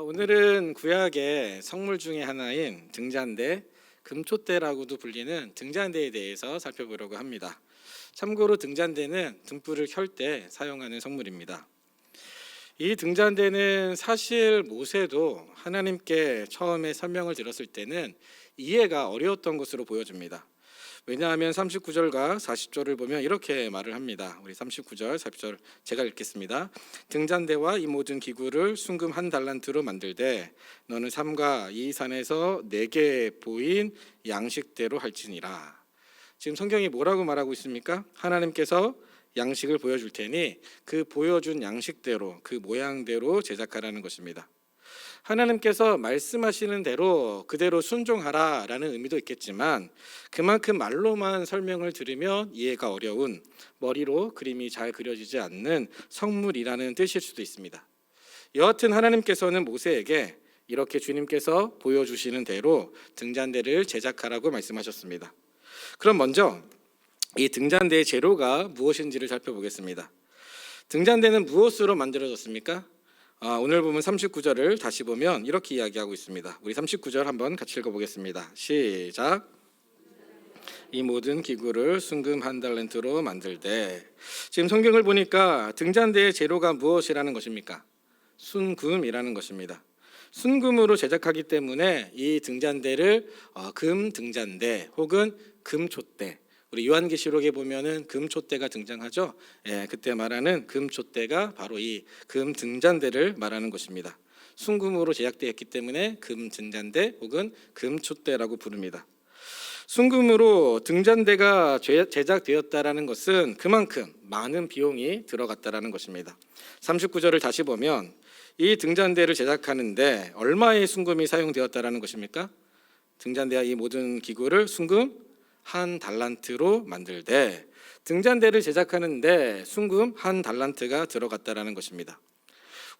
오늘은 구약의 성물 중에 하나인 등잔대, 금촛대라고도 불리는 등잔대에 대해서 살펴보려고 합니다. 참고로 등잔대는 등불을 켤 때 사용하는 성물입니다. 이 등잔대는 사실 모세도 하나님께 처음에 설명을 들었을 때는 이해가 어려웠던 것으로 보여집니다. 왜냐하면 39절과 40절을 보면 이렇게 말을 합니다. 우리 39절, 40절 제가 읽겠습니다. 등잔대와 이 모든 기구를 순금 한 달란트로 만들되 너는 삼가 이 산에서 내게 보인 양식대로 할지니라. 지금 성경이 뭐라고 말하고 있습니까? 하나님께서 양식을 보여줄 테니 그 보여준 양식대로, 그 모양대로 제작하라는 것입니다. 하나님께서 말씀하시는 대로 그대로 순종하라라는 의미도 있겠지만 그만큼 말로만 설명을 들으면 이해가 어려운, 머리로 그림이 잘 그려지지 않는 성물이라는 뜻일 수도 있습니다. 여하튼 하나님께서는 모세에게 이렇게 주님께서 보여주시는 대로 등잔대를 제작하라고 말씀하셨습니다. 그럼 먼저 이 등잔대의 재료가 무엇인지를 살펴보겠습니다. 등잔대는 무엇으로 만들어졌습니까? 오늘 보면 39절을 다시 보면 이렇게 이야기하고 있습니다. 우리 39절 한번 같이 읽어보겠습니다. 시작. 이 모든 기구를 순금 한 달란트로 만들되. 지금 성경을 보니까 등잔대의 재료가 무엇이라는 것입니까? 순금이라는 것입니다. 순금으로 제작하기 때문에 이 등잔대를 금 등잔대 혹은 금촛대, 우리 요한계시록에 보면은 금촛대가 등장하죠. 그때 말하는 금촛대가 바로 이 금 등잔대를 말하는 것입니다. 순금으로 제작되었기 때문에 금 등잔대 혹은 금촛대라고 부릅니다. 순금으로 등잔대가 제작되었다라는 것은 그만큼 많은 비용이 들어갔다라는 것입니다. 39절을 다시 보면 이 등잔대를 제작하는데 얼마의 순금이 사용되었다라는 것입니까? 등잔대와 이 모든 기구를 순금 한 달란트로 만들되, 등잔대를 제작하는데 순금 한 달란트가 들어갔다라는 것입니다.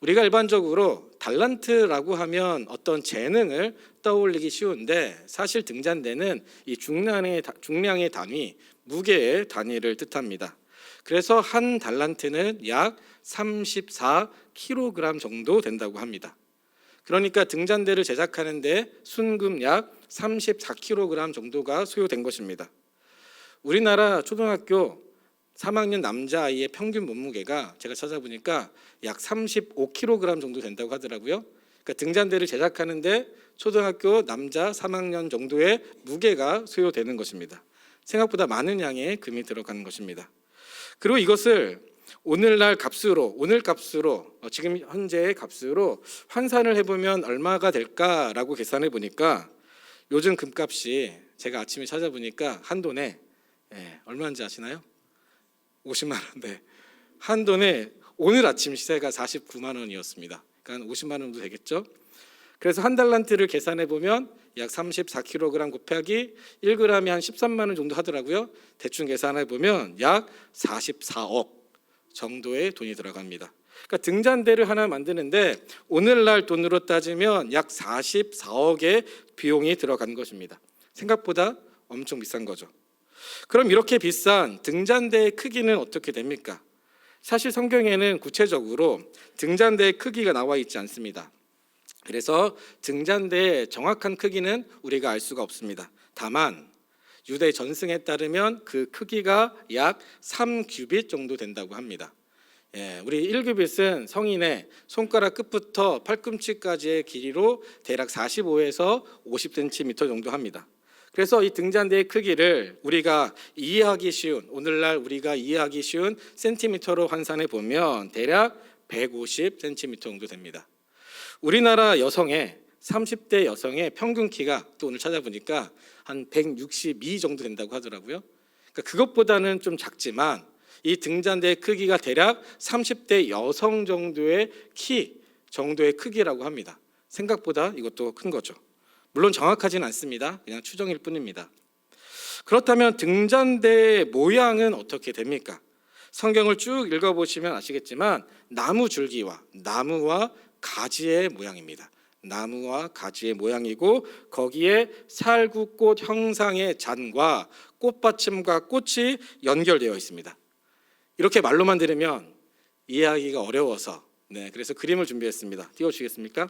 우리가 일반적으로 달란트라고 하면 어떤 재능을 떠올리기 쉬운데 사실 등잔대는 이 중량의 단위, 무게의 단위를 뜻합니다. 그래서 한 달란트는 약 34kg 정도 된다고 합니다. 그러니까 등잔대를 제작하는데 순금 약 34kg 정도가 소요된 것입니다. 우리나라 초등학교 3학년 남자아이의 평균 몸무게가 제가 찾아보니까 약 35kg 정도 된다고 하더라고요. 그러니까 등잔대를 제작하는데 초등학교 남자 3학년 정도의 무게가 소요되는 것입니다. 생각보다 많은 양의 금이 들어가는 것입니다. 그리고 이것을 오늘 값으로 지금 현재의 값으로 환산을 해보면 얼마가 될까라고 계산해 보니까 요즘 금값이 제가 아침에 찾아보니까 한 돈에 얼마인지 아시나요? 50만 원. 네. 한 돈에 오늘 아침 시세가 49만 원이었습니다. 그러니까 50만 원 정도 되겠죠? 그래서 한 달란트를 계산해 보면 약 34kg 곱하기 1g이 한 13만 원 정도 하더라고요. 대충 계산해 보면 약 44억 정도의 돈이 들어갑니다. 그러니까 등잔대를 하나 만드는데 오늘날 돈으로 따지면 약 44억의 비용이 들어간 것입니다. 생각보다 엄청 비싼 거죠. 그럼 이렇게 비싼 등잔대의 크기는 어떻게 됩니까? 사실 성경에는 구체적으로 등잔대의 크기가 나와 있지 않습니다. 그래서 등잔대의 정확한 크기는 우리가 알 수가 없습니다. 다만 유대 전승에 따르면 그 크기가 약 3규빗 정도 된다고 합니다. 우리 1규빗은 성인의 손가락 끝부터 팔꿈치까지의 길이로 대략 45에서 50cm 정도 합니다. 그래서 이 등잔대의 크기를 우리가 이해하기 쉬운, 오늘날 우리가 이해하기 쉬운 센티미터로 환산해 보면 대략 150cm 정도 됩니다. 우리나라 여성의 30대 여성의 평균 키가 또 오늘 찾아보니까 한 162 정도 된다고 하더라고요. 그러니까 그것보다는 좀 작지만 이 등잔대의 크기가 대략 30대 여성 정도의 키 정도의 크기라고 합니다. 생각보다 이것도 큰 거죠. 물론 정확하진 않습니다. 그냥 추정일 뿐입니다. 그렇다면 등잔대의 모양은 어떻게 됩니까? 성경을 쭉 읽어보시면 아시겠지만 나무 줄기와 나무와 가지의 모양입니다. 나무와 가지의 모양이고 거기에 살구꽃 형상의 잔과 꽃받침과 꽃이 연결되어 있습니다. 이렇게 말로만 들으면 이해하기가 어려워서 그래서 그림을 준비했습니다. 띄워주시겠습니까?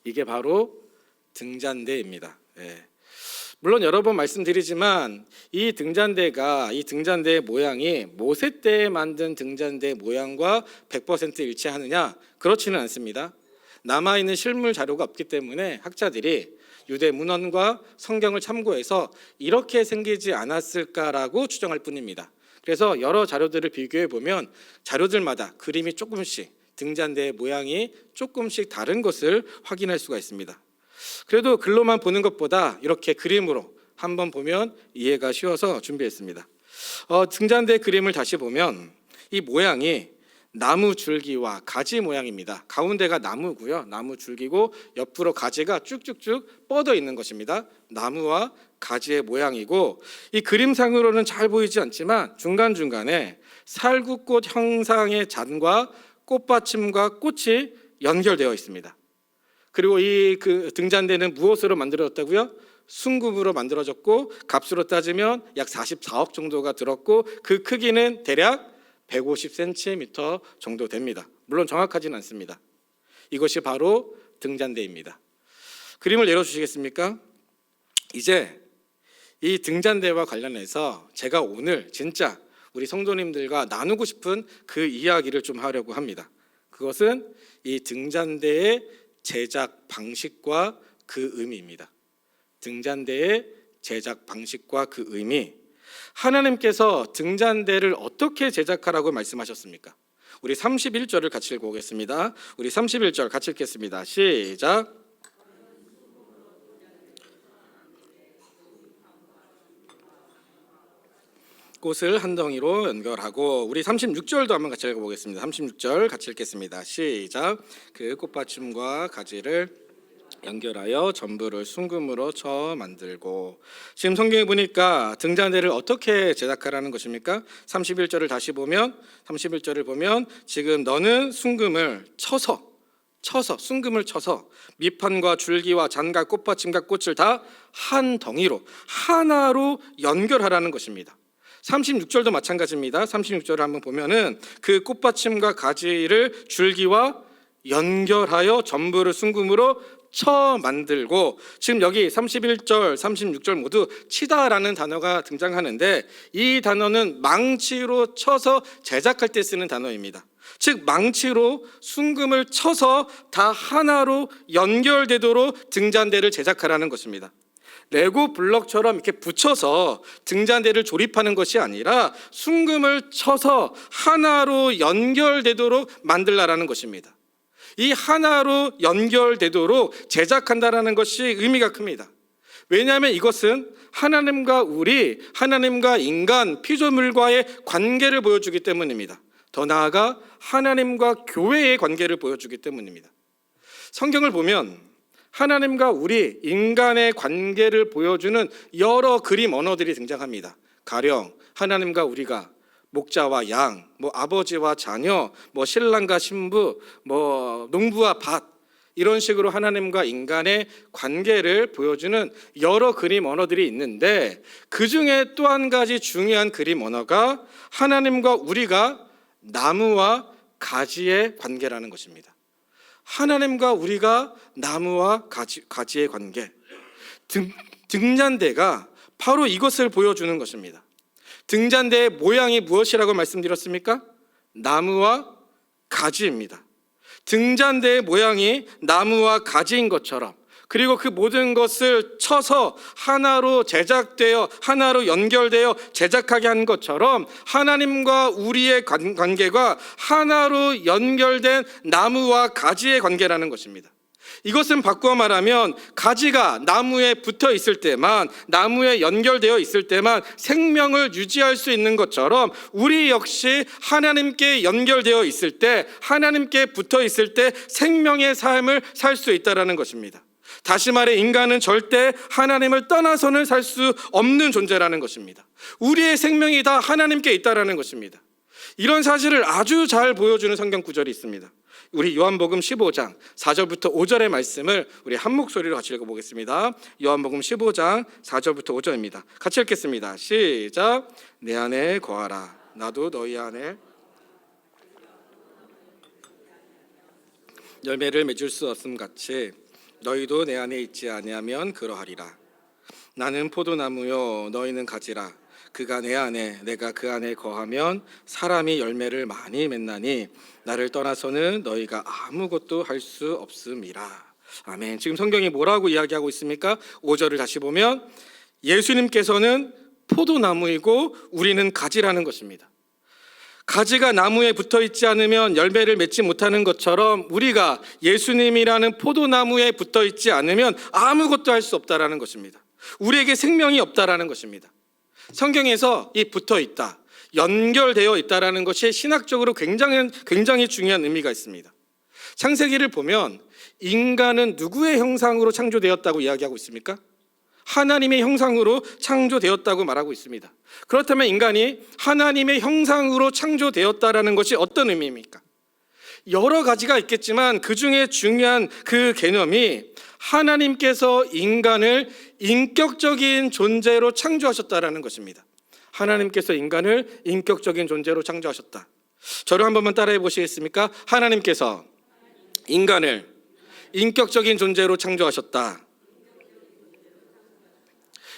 이게 바로 등잔대입니다. 예. 물론 여러 번 말씀드리지만 이 등잔대의 모양이 모세 때에 만든 등잔대 모양과 100% 일치하느냐? 그렇지는 않습니다. 남아있는 실물 자료가 없기 때문에 학자들이 유대 문헌과 성경을 참고해서 이렇게 생기지 않았을까라고 추정할 뿐입니다. 그래서 여러 자료들을 비교해 보면 자료들마다 그림이 조금씩, 등잔대의 모양이 조금씩 다른 것을 확인할 수가 있습니다. 그래도 글로만 보는 것보다 이렇게 그림으로 한번 보면 이해가 쉬워서 준비했습니다. 등잔대 그림을 다시 보면 이 모양이 나무 줄기와 가지 모양입니다. 가운데가 나무고요. 나무 줄기고 옆으로 가지가 쭉쭉쭉 뻗어 있는 것입니다. 나무와 가지의 모양이고, 이 그림상으로는 잘 보이지 않지만 중간중간에 살구꽃 형상의 잔과 꽃받침과 꽃이 연결되어 있습니다. 그리고 이 등잔대는 무엇으로 만들어졌다고요? 순금으로 만들어졌고, 값으로 따지면 약 44억 정도가 들었고, 그 크기는 대략 150cm 정도 됩니다. 물론 정확하지는 않습니다. 이것이 바로 등잔대입니다. 그림을 내려주시겠습니까? 이제 이 등잔대와 관련해서 제가 오늘 진짜 우리 성도님들과 나누고 싶은 그 이야기를 좀 하려고 합니다. 그것은 이 등잔대의 제작 방식과 그 의미입니다. 등잔대의 제작 방식과 그 의미. 하나님께서 등잔대를 어떻게 제작하라고 말씀하셨습니까? 우리 31절을 같이 읽어보겠습니다. 우리 31절 같이 읽겠습니다. 시작. 꽃을 한 덩이로 연결하고, 우리 36절도 한번 같이 읽어보겠습니다. 36절 같이 읽겠습니다. 시작. 그 꽃받침과 가지를 연결하여 전부를 순금으로 쳐 만들고. 지금 성경에 보니까 등잔대를 어떻게 제작하라는 것입니까? 31절을 다시 보면, 31절을 보면 지금 너는 순금을 쳐서 순금을 쳐서 밑판과 줄기와 잔과 꽃받침과 꽃을 다 한 덩이로 하나로 연결하라는 것입니다. 36절도 마찬가지입니다. 36절을 한번 보면은 그 꽃받침과 가지를 줄기와 연결하여 전부를 순금으로 쳐 만들고, 지금 여기 31절, 36절 모두 치다라는 단어가 등장하는데, 이 단어는 망치로 쳐서 제작할 때 쓰는 단어입니다. 즉 망치로 순금을 쳐서 다 하나로 연결되도록 등잔대를 제작하라는 것입니다. 레고 블럭처럼 이렇게 붙여서 등잔대를 조립하는 것이 아니라 순금을 쳐서 하나로 연결되도록 만들라라는 것입니다. 이 하나로 연결되도록 제작한다라는 것이 의미가 큽니다. 왜냐하면 이것은 하나님과 하나님과 인간, 피조물과의 관계를 보여주기 때문입니다. 더 나아가 하나님과 교회의 관계를 보여주기 때문입니다. 성경을 보면 하나님과 인간의 관계를 보여주는 여러 그림 언어들이 등장합니다. 가령 하나님과 우리가, 목자와 양, 아버지와 자녀, 신랑과 신부, 농부와 밭, 이런 식으로 하나님과 인간의 관계를 보여주는 여러 그림 언어들이 있는데, 그 중에 또 한 가지 중요한 그림 언어가 하나님과 우리가 나무와 가지의 관계라는 것입니다. 하나님과 우리가 나무와 가지의 관계. 등잔대가 바로 이것을 보여주는 것입니다. 등잔대의 모양이 무엇이라고 말씀드렸습니까? 나무와 가지입니다. 등잔대의 모양이 나무와 가지인 것처럼, 그리고 그 모든 것을 쳐서 하나로 제작되어 하나로 연결되어 제작하게 한 것처럼, 하나님과 우리의 관계가 하나로 연결된 나무와 가지의 관계라는 것입니다. 이것은 바꾸어 말하면 가지가 나무에 붙어 있을 때만, 나무에 연결되어 있을 때만 생명을 유지할 수 있는 것처럼, 우리 역시 하나님께 연결되어 있을 때, 하나님께 붙어 있을 때 생명의 삶을 살 수 있다는 것입니다. 다시 말해 인간은 절대 하나님을 떠나서는 살 수 없는 존재라는 것입니다. 우리의 생명이 다 하나님께 있다는 것입니다. 이런 사실을 아주 잘 보여주는 성경 구절이 있습니다. 우리 요한복음 15장 4절부터 5절의 말씀을 우리 한 목소리로 같이 읽어보겠습니다. 요한복음 15장 4절부터 5절입니다. 같이 읽겠습니다. 시작. 내 안에 거하라. 나도 너희 안에 열매를 맺을 수 없음 같이 너희도 내 안에 있지 아니하면 그러하리라. 나는 포도나무요 너희는 가지라. 그가 내 안에 내가 그 안에 거하면 사람이 열매를 많이 맺나니 나를 떠나서는 너희가 아무것도 할 수 없음이라. 아멘. 지금 성경이 뭐라고 이야기하고 있습니까? 5절을 다시 보면 예수님께서는 포도나무이고 우리는 가지라는 것입니다. 가지가 나무에 붙어 있지 않으면 열매를 맺지 못하는 것처럼 우리가 예수님이라는 포도나무에 붙어 있지 않으면 아무것도 할 수 없다라는 것입니다. 우리에게 생명이 없다라는 것입니다. 성경에서 이 붙어 있다, 연결되어 있다라는 것이 신학적으로 굉장히 중요한 의미가 있습니다. 창세기를 보면 인간은 누구의 형상으로 창조되었다고 이야기하고 있습니까? 하나님의 형상으로 창조되었다고 말하고 있습니다. 그렇다면 인간이 하나님의 형상으로 창조되었다라는 것이 어떤 의미입니까? 여러 가지가 있겠지만 그 중에 중요한 그 개념이 하나님께서 인간을 인격적인 존재로 창조하셨다라는 것입니다. 하나님께서 인간을 인격적인 존재로 창조하셨다. 저를 한 번만 따라해 보시겠습니까? 하나님께서 인간을 인격적인 존재로 창조하셨다.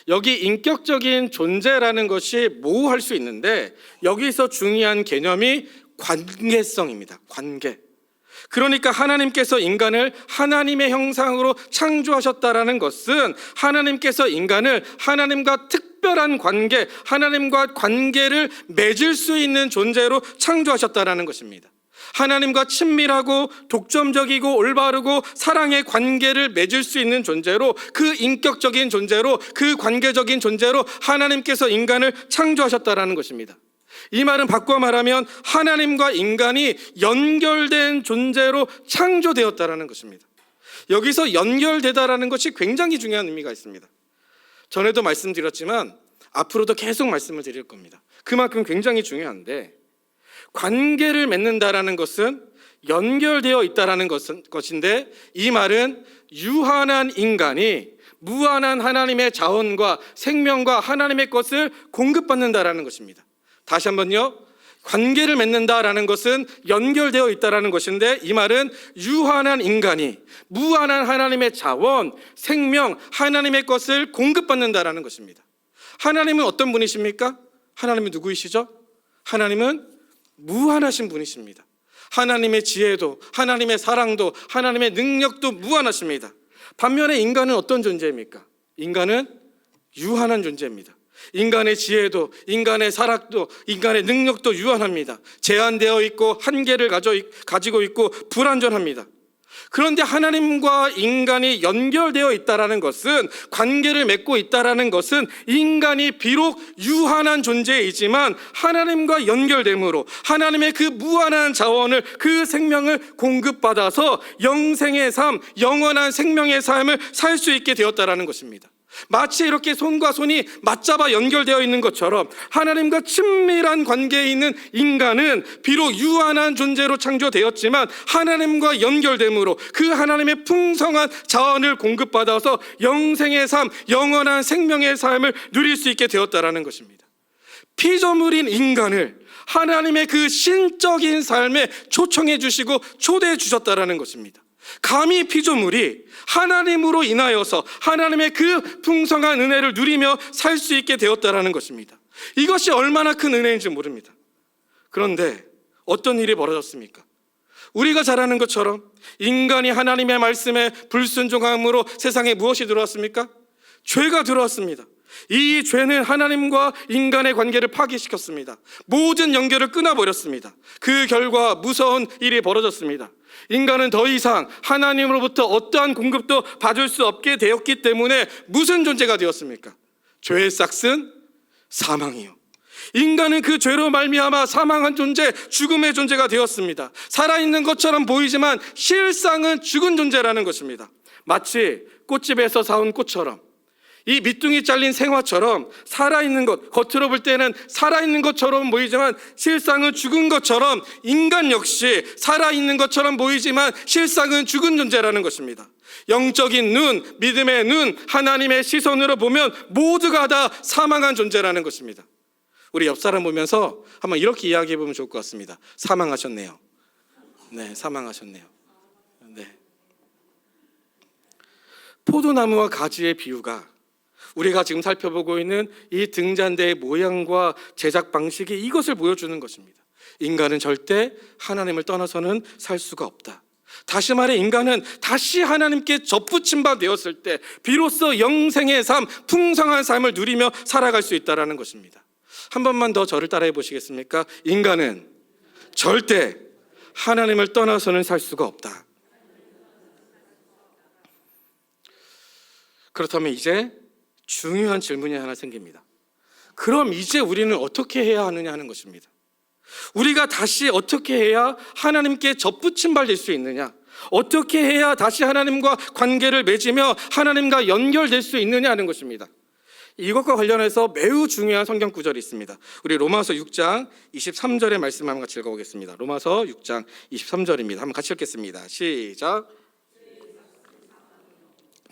여기 인격적인 존재라는 것이 모호할 수 있는데 여기서 중요한 개념이 관계성입니다. 관계. 그러니까 하나님께서 인간을 하나님의 형상으로 창조하셨다라는 것은 하나님께서 인간을 하나님과 특별한 관계, 하나님과 관계를 맺을 수 있는 존재로 창조하셨다라는 것입니다. 하나님과 친밀하고 독점적이고 올바르고 사랑의 관계를 맺을 수 있는 존재로, 그 인격적인 존재로, 그 관계적인 존재로 하나님께서 인간을 창조하셨다라는 것입니다. 이 말은 바꿔 말하면 하나님과 인간이 연결된 존재로 창조되었다라는 것입니다. 여기서 연결되다라는 것이 굉장히 중요한 의미가 있습니다. 전에도 말씀드렸지만 앞으로도 계속 말씀을 드릴 겁니다. 그만큼 굉장히 중요한데, 관계를 맺는다라는 것은 연결되어 있다라는 것인데, 이 말은 유한한 인간이 무한한 하나님의 자원과 생명과 하나님의 것을 공급받는다라는 것입니다. 다시 한번요, 관계를 맺는다라는 것은 연결되어 있다라는 것인데, 이 말은 유한한 인간이 무한한 하나님의 자원, 생명, 하나님의 것을 공급받는다라는 것입니다. 하나님은 어떤 분이십니까? 하나님은 누구이시죠? 하나님은 무한하신 분이십니다. 하나님의 지혜도, 하나님의 사랑도, 하나님의 능력도 무한하십니다. 반면에 인간은 어떤 존재입니까? 인간은 유한한 존재입니다. 인간의 지혜도, 인간의 사랑도, 인간의 능력도 유한합니다. 제한되어 있고 한계를 가지고 있고 불완전합니다. 그런데 하나님과 인간이 연결되어 있다라는 것은, 관계를 맺고 있다라는 것은 인간이 비록 유한한 존재이지만 하나님과 연결됨으로 하나님의 그 무한한 자원을, 그 생명을 공급받아서 영생의 삶, 영원한 생명의 삶을 살 수 있게 되었다라는 것입니다. 마치 이렇게 손과 손이 맞잡아 연결되어 있는 것처럼 하나님과 친밀한 관계에 있는 인간은 비록 유한한 존재로 창조되었지만 하나님과 연결됨으로 그 하나님의 풍성한 자원을 공급받아서 영생의 삶, 영원한 생명의 삶을 누릴 수 있게 되었다라는 것입니다. 피조물인 인간을 하나님의 그 신적인 삶에 초청해 주시고 초대해 주셨다라는 것입니다. 감히 피조물이 하나님으로 인하여서 하나님의 그 풍성한 은혜를 누리며 살 수 있게 되었다라는 것입니다. 이것이 얼마나 큰 은혜인지 모릅니다. 그런데 어떤 일이 벌어졌습니까? 우리가 잘 아는 것처럼 인간이 하나님의 말씀에 불순종함으로 세상에 무엇이 들어왔습니까? 죄가 들어왔습니다. 이 죄는 하나님과 인간의 관계를 파괴시켰습니다. 모든 연결을 끊어버렸습니다. 그 결과 무서운 일이 벌어졌습니다. 인간은 더 이상 하나님으로부터 어떠한 공급도 받을 수 없게 되었기 때문에 무슨 존재가 되었습니까? 죄의 싹은 사망이요. 인간은 그 죄로 말미암아 사망한 존재, 죽음의 존재가 되었습니다. 살아있는 것처럼 보이지만 실상은 죽은 존재라는 것입니다. 마치 꽃집에서 사온 꽃처럼, 이 밑둥이 잘린 생화처럼 살아있는 것, 겉으로 볼 때는 살아있는 것처럼 보이지만 실상은 죽은 것처럼, 인간 역시 살아있는 것처럼 보이지만 실상은 죽은 존재라는 것입니다. 영적인 눈, 믿음의 눈, 하나님의 시선으로 보면 모두가 다 사망한 존재라는 것입니다. 우리 옆 사람 보면서 한번 이렇게 이야기해 보면 좋을 것 같습니다. 사망하셨네요. 네, 사망하셨네요. 네. 포도나무와 가지의 비유가 우리가 지금 살펴보고 있는 이 등잔대의 모양과 제작 방식이 이것을 보여주는 것입니다. 인간은 절대 하나님을 떠나서는 살 수가 없다. 다시 말해 인간은 다시 하나님께 접붙임 바 되었을 때 비로소 영생의 삶, 풍성한 삶을 누리며 살아갈 수 있다는 것입니다. 한 번만 더 저를 따라해 보시겠습니까? 인간은 절대 하나님을 떠나서는 살 수가 없다. 그렇다면 이제 중요한 질문이 하나 생깁니다. 그럼 이제 우리는 어떻게 해야 하느냐 하는 것입니다. 우리가 다시 어떻게 해야 하나님께 접붙임 받을 수 있느냐, 어떻게 해야 다시 하나님과 관계를 맺으며 하나님과 연결될 수 있느냐 하는 것입니다. 이것과 관련해서 매우 중요한 성경 구절이 있습니다. 우리 로마서 6장 23절의 말씀 한번 같이 읽어보겠습니다. 로마서 6장 23절입니다. 한번 같이 읽겠습니다. 시작.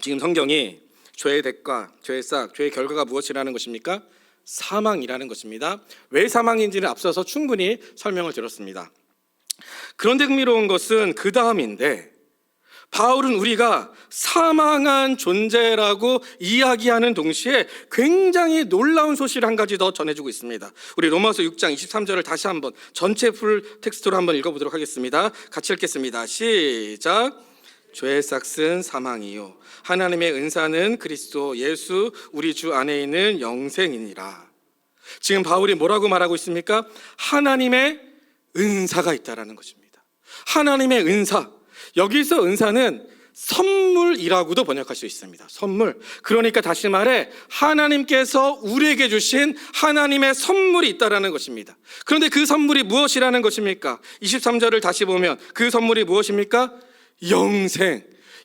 지금 성경이 죄의 대가, 죄의 싹, 죄의 결과가 무엇이라는 것입니까? 사망이라는 것입니다. 왜 사망인지는 앞서서 충분히 설명을 드렸습니다. 그런데 흥미로운 것은 그 다음인데, 바울은 우리가 사망한 존재라고 이야기하는 동시에 굉장히 놀라운 소식을 한 가지 더 전해주고 있습니다. 우리 로마서 6장 23절을 다시 한번 전체 풀 텍스트로 한번 읽어보도록 하겠습니다. 같이 읽겠습니다. 시작. 죄의 싹은 사망이요 하나님의 은사는 그리스도 예수 우리 주 안에 있는 영생이니라. 지금 바울이 뭐라고 말하고 있습니까? 하나님의 은사가 있다라는 것입니다. 하나님의 은사, 여기서 은사는 선물이라고도 번역할 수 있습니다. 선물. 그러니까 다시 말해 하나님께서 우리에게 주신 하나님의 선물이 있다라는 것입니다. 그런데 그 선물이 무엇이라는 것입니까? 23절을 다시 보면 그 선물이 무엇입니까? 영생,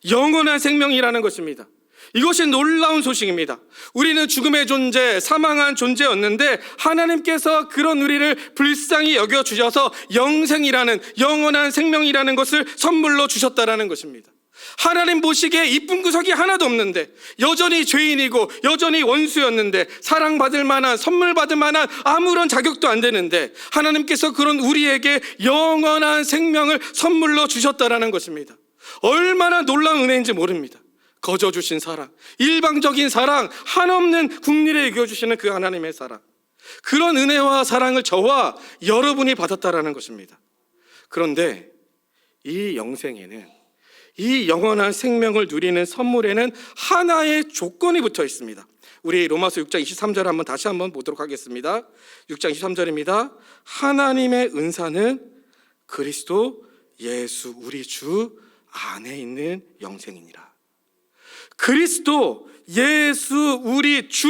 영원한 생명이라는 것입니다. 이것이 놀라운 소식입니다. 우리는 죽음의 존재, 사망한 존재였는데 하나님께서 그런 우리를 불쌍히 여겨주셔서 영생이라는, 영원한 생명이라는 것을 선물로 주셨다라는 것입니다. 하나님 보시기에 이쁜 구석이 하나도 없는데, 여전히 죄인이고 여전히 원수였는데, 사랑받을 만한, 선물 받을 만한 아무런 자격도 안 되는데 하나님께서 그런 우리에게 영원한 생명을 선물로 주셨다라는 것입니다. 얼마나 놀라운 은혜인지 모릅니다. 거저 주신 사랑, 일방적인 사랑, 한없는 국리를 이겨주시는 그 하나님의 사랑, 그런 은혜와 사랑을 저와 여러분이 받았다라는 것입니다. 그런데 이 영생에는, 이 영원한 생명을 누리는 선물에는 하나의 조건이 붙어 있습니다. 우리 로마서 6장 23절 한번 다시 한번 보도록 하겠습니다. 6장 23절입니다. 하나님의 은사는 그리스도 예수 우리 주 안에 있는 영생이니라. 그리스도 예수 우리 주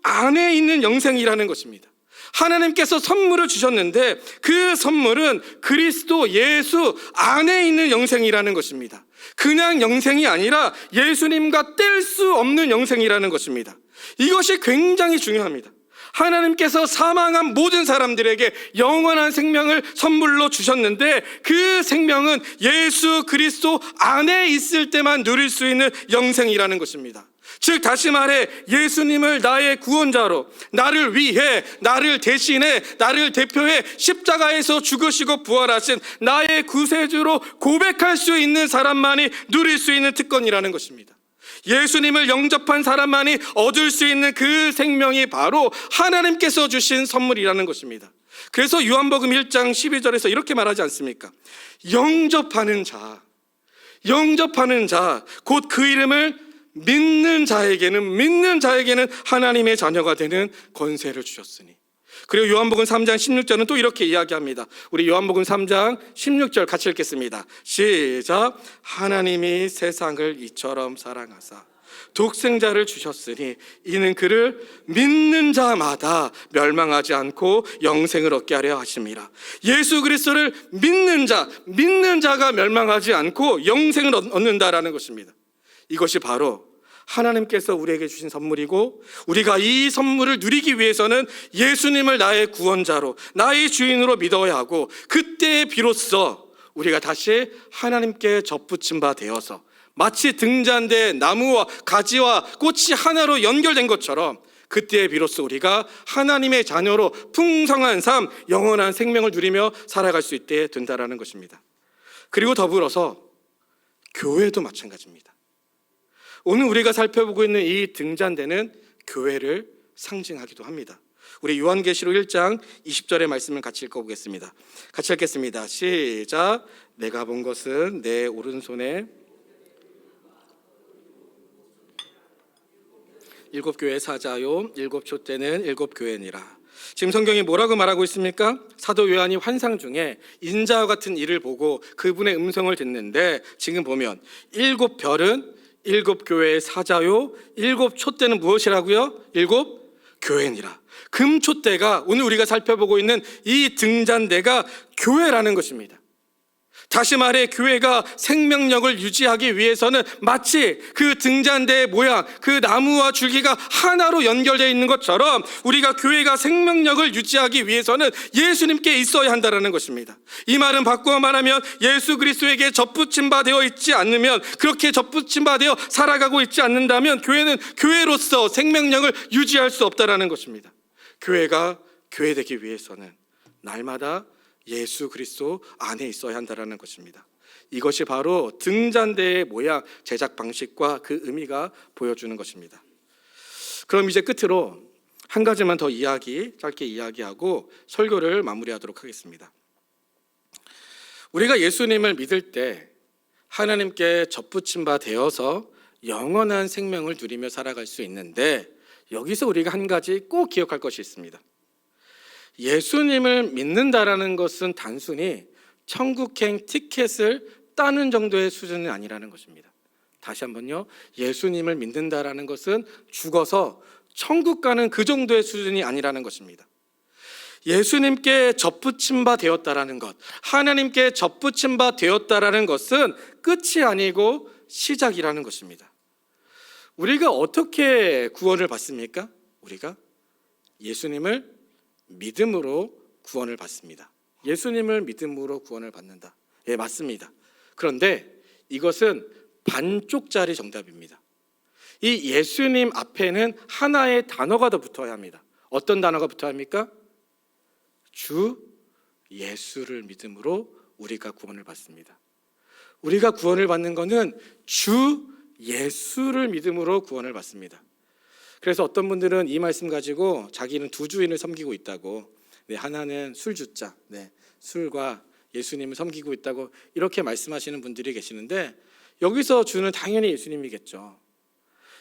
안에 있는 영생이라는 것입니다. 하나님께서 선물을 주셨는데 그 선물은 그리스도 예수 안에 있는 영생이라는 것입니다. 그냥 영생이 아니라 예수님과 뗄 수 없는 영생이라는 것입니다. 이것이 굉장히 중요합니다. 하나님께서 사망한 모든 사람들에게 영원한 생명을 선물로 주셨는데 그 생명은 예수 그리스도 안에 있을 때만 누릴 수 있는 영생이라는 것입니다. 즉 다시 말해 예수님을 나의 구원자로, 나를 위해, 나를 대신해, 나를 대표해 십자가에서 죽으시고 부활하신 나의 구세주로 고백할 수 있는 사람만이 누릴 수 있는 특권이라는 것입니다. 예수님을 영접한 사람만이 얻을 수 있는 그 생명이 바로 하나님께서 주신 선물이라는 것입니다. 그래서 요한복음 1장 12절에서 이렇게 말하지 않습니까? 영접하는 자, 곧 그 이름을 믿는 자에게는 하나님의 자녀가 되는 권세를 주셨으니. 그리고 요한복음 3장 16절은 또 이렇게 이야기합니다. 우리 요한복음 3장 16절 같이 읽겠습니다. 시작. 하나님이 세상을 이처럼 사랑하사 독생자를 주셨으니 이는 그를 믿는 자마다 멸망하지 않고 영생을 얻게 하려 하심이라. 예수 그리스도를 믿는 자가 멸망하지 않고 영생을 얻는다라는 것입니다. 이것이 바로 하나님께서 우리에게 주신 선물이고, 우리가 이 선물을 누리기 위해서는 예수님을 나의 구원자로, 나의 주인으로 믿어야 하고, 그때 비로소 우리가 다시 하나님께 접붙임 바 되어서 마치 등잔대 나무와 가지와 꽃이 하나로 연결된 것처럼 그때 비로소 우리가 하나님의 자녀로 풍성한 삶, 영원한 생명을 누리며 살아갈 수 있게 된다라는 것입니다. 그리고 더불어서 교회도 마찬가지입니다. 오늘 우리가 살펴보고 있는 이 등잔대는 교회를 상징하기도 합니다. 우리 요한계시록 1장 20절의 말씀을 같이 읽어보겠습니다. 같이 읽겠습니다. 시작. 내가 본 것은 내 오른손에 일곱 교회 사자요 일곱 촛대는 일곱 교회니라. 지금 성경이 뭐라고 말하고 있습니까? 사도 요한이 환상 중에 인자와 같은 이를 보고 그분의 음성을 듣는데, 지금 보면 일곱 별은 일곱 교회의 사자요, 일곱 촛대는 무엇이라고요? 일곱 교회니라. 금촛대가 오늘 우리가 살펴보고 있는 이 등잔대가 교회라는 것입니다. 다시 말해 교회가 생명력을 유지하기 위해서는 마치 그 등잔대의 모양, 그 나무와 줄기가 하나로 연결되어 있는 것처럼 우리가 교회가 생명력을 유지하기 위해서는 예수님께 있어야 한다는 것입니다. 이 말은 바꾸어 말하면 예수 그리스도에게 접붙임 바 되어 있지 않으면, 그렇게 접붙임 바 되어 살아가고 있지 않는다면 교회는 교회로서 생명력을 유지할 수 없다는 것입니다. 교회가 교회되기 위해서는 날마다 예수 그리스도 안에 있어야 한다는 것입니다. 이것이 바로 등잔대의 모양, 제작 방식과 그 의미가 보여주는 것입니다. 그럼 이제 끝으로 한 가지만 더 짧게 이야기하고 설교를 마무리하도록 하겠습니다. 우리가 예수님을 믿을 때 하나님께 접붙임 바 되어서 영원한 생명을 누리며 살아갈 수 있는데, 여기서 우리가 한 가지 꼭 기억할 것이 있습니다. 예수님을 믿는다라는 것은 단순히 천국행 티켓을 따는 정도의 수준이 아니라는 것입니다. 다시 한번요. 예수님을 믿는다라는 것은 죽어서 천국 가는 그 정도의 수준이 아니라는 것입니다. 예수님께 접붙임 바 되었다라는 것, 하나님께 접붙임 바 되었다라는 것은 끝이 아니고 시작이라는 것입니다. 우리가 어떻게 구원을 받습니까? 우리가 예수님을 믿음으로 구원을 받습니다. 예수님을 믿음으로 구원을 받는다. 예, 맞습니다. 그런데 이것은 반쪽짜리 정답입니다. 이 예수님 앞에는 하나의 단어가 더 붙어야 합니다. 어떤 단어가 붙어야 합니까? 주 예수를 믿음으로 우리가 구원을 받습니다. 우리가 구원을 받는 것은 주 예수를 믿음으로 구원을 받습니다. 그래서 어떤 분들은 이 말씀 가지고 자기는 두 주인을 섬기고 있다고, 하나는 술주자, 술과 예수님을 섬기고 있다고 이렇게 말씀하시는 분들이 계시는데, 여기서 주는 당연히 예수님이겠죠.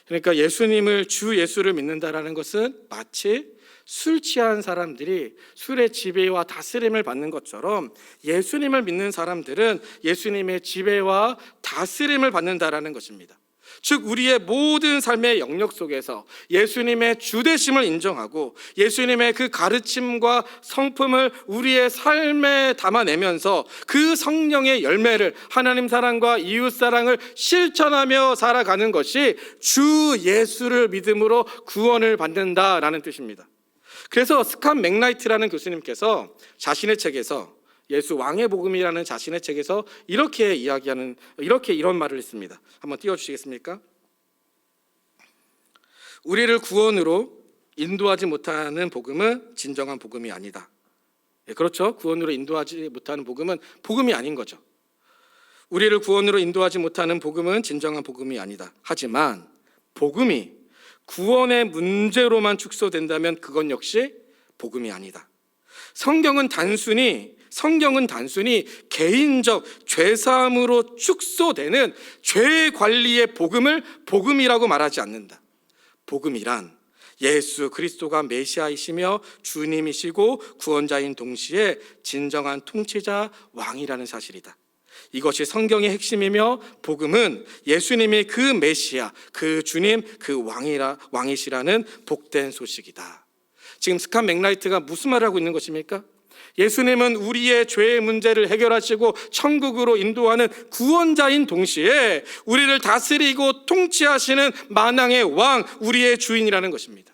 그러니까 예수님을, 주 예수를 믿는다라는 것은 마치 술 취한 사람들이 술의 지배와 다스림을 받는 것처럼 예수님을 믿는 사람들은 예수님의 지배와 다스림을 받는다라는 것입니다. 즉 우리의 모든 삶의 영역 속에서 예수님의 주되심을 인정하고 예수님의 그 가르침과 성품을 우리의 삶에 담아내면서 그 성령의 열매를, 하나님 사랑과 이웃 사랑을 실천하며 살아가는 것이 주 예수를 믿음으로 구원을 받는다라는 뜻입니다. 그래서 스캇 맥라이트라는 교수님께서 자신의 책에서, 예수 왕의 복음이라는 자신의 책에서 이런 말을 했습니다. 한번 띄워주시겠습니까? 우리를 구원으로 인도하지 못하는 복음은 진정한 복음이 아니다. 그렇죠. 구원으로 인도하지 못하는 복음은 복음이 아닌 거죠. 우리를 구원으로 인도하지 못하는 복음은 진정한 복음이 아니다. 하지만 복음이 구원의 문제로만 축소된다면 그건 역시 복음이 아니다. 성경은 단순히 개인적 죄사함으로 축소되는 죄 관리의 복음을 복음이라고 말하지 않는다. 복음이란 예수 그리스도가 메시아이시며 주님이시고 구원자인 동시에 진정한 통치자 왕이라는 사실이다. 이것이 성경의 핵심이며, 복음은 예수님이 그 메시아, 그 주님, 그 왕이시라는 복된 소식이다. 지금 스캇 맥라이트가 무슨 말을 하고 있는 것입니까? 예수님은 우리의 죄의 문제를 해결하시고 천국으로 인도하는 구원자인 동시에 우리를 다스리고 통치하시는 만왕의 왕, 우리의 주인이라는 것입니다.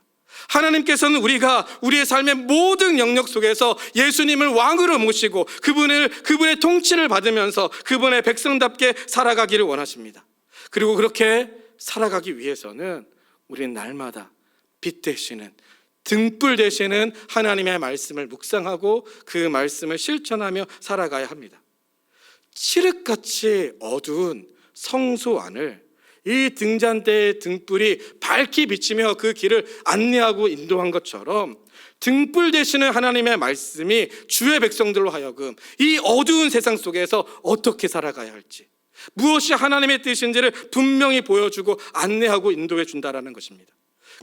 하나님께서는 우리가 우리의 삶의 모든 영역 속에서 예수님을 왕으로 모시고 그분의 통치를 받으면서 그분의 백성답게 살아가기를 원하십니다. 그리고 그렇게 살아가기 위해서는 우리는 날마다 빛 되시는, 등불 되시는 하나님의 말씀을 묵상하고 그 말씀을 실천하며 살아가야 합니다. 칠흑같이 어두운 성소 안을 이 등잔대의 등불이 밝히 비치며 그 길을 안내하고 인도한 것처럼 등불 되시는 하나님의 말씀이 주의 백성들로 하여금 이 어두운 세상 속에서 어떻게 살아가야 할지, 무엇이 하나님의 뜻인지를 분명히 보여주고 안내하고 인도해 준다라는 것입니다.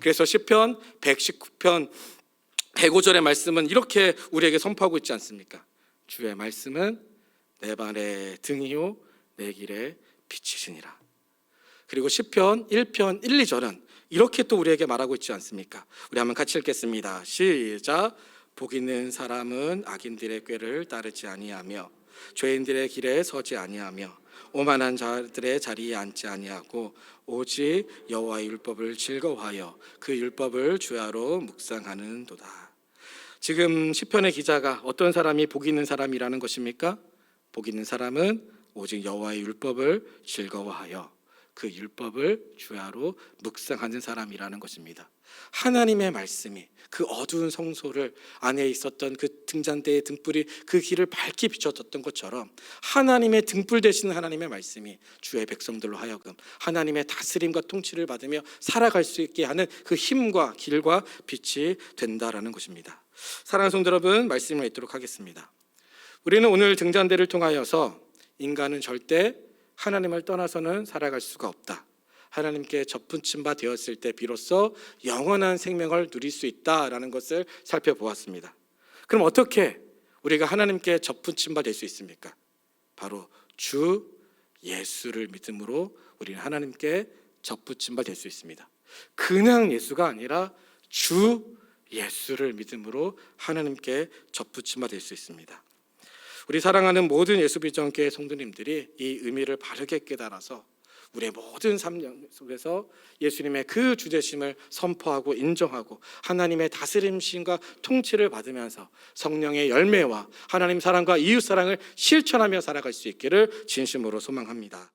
그래서 시편 119편 105절의 말씀은 이렇게 우리에게 선포하고 있지 않습니까? 주의 말씀은 내 발의 등이요 내 길에 빛이시니라. 그리고 시편 1편 1, 2절은 이렇게 또 우리에게 말하고 있지 않습니까? 우리 한번 같이 읽겠습니다. 시작. 복 있는 사람은 악인들의 꾀를 따르지 아니하며 죄인들의 길에 서지 아니하며 오만한 자들의 자리에 앉지 아니하고 오직 여호와의 율법을 즐거워하여 그 율법을 주야로 묵상하는도다. 지금 시편의 기자가 어떤 사람이 복 있는 사람이라는 것입니까? 복 있는 사람은 오직 여호와의 율법을 즐거워하여 그 율법을 주야로 묵상하는 사람이라는 것입니다. 하나님의 말씀이 그 어두운 성소를 안에 있었던 그 등잔대의 등불이 그 길을 밝게 비춰줬던 것처럼 하나님의 등불 되시는 하나님의 말씀이 주의 백성들로 하여금 하나님의 다스림과 통치를 받으며 살아갈 수 있게 하는 그 힘과 길과 빛이 된다라는 것입니다. 사랑하는 성도 여러분, 말씀을 읽도록 하겠습니다. 우리는 오늘 등잔대를 통하여서 인간은 절대 하나님을 떠나서는 살아갈 수가 없다, 하나님께 접붙임 바 되었을 때 비로소 영원한 생명을 누릴 수 있다라는 것을 살펴보았습니다. 그럼 어떻게 우리가 하나님께 접붙임 바 될 수 있습니까? 바로 주 예수를 믿음으로 우리는 하나님께 접붙임 바 될 수 있습니다. 그냥 예수가 아니라 주 예수를 믿음으로 하나님께 접붙임 바 될 수 있습니다. 우리 사랑하는 모든 예수비전교회 성도님들이 이 의미를 바르게 깨달아서 우리의 모든 삶 속에서 예수님의 그 주되심을 선포하고 인정하고 하나님의 다스림심과 통치를 받으면서 성령의 열매와 하나님 사랑과 이웃 사랑을 실천하며 살아갈 수 있기를 진심으로 소망합니다.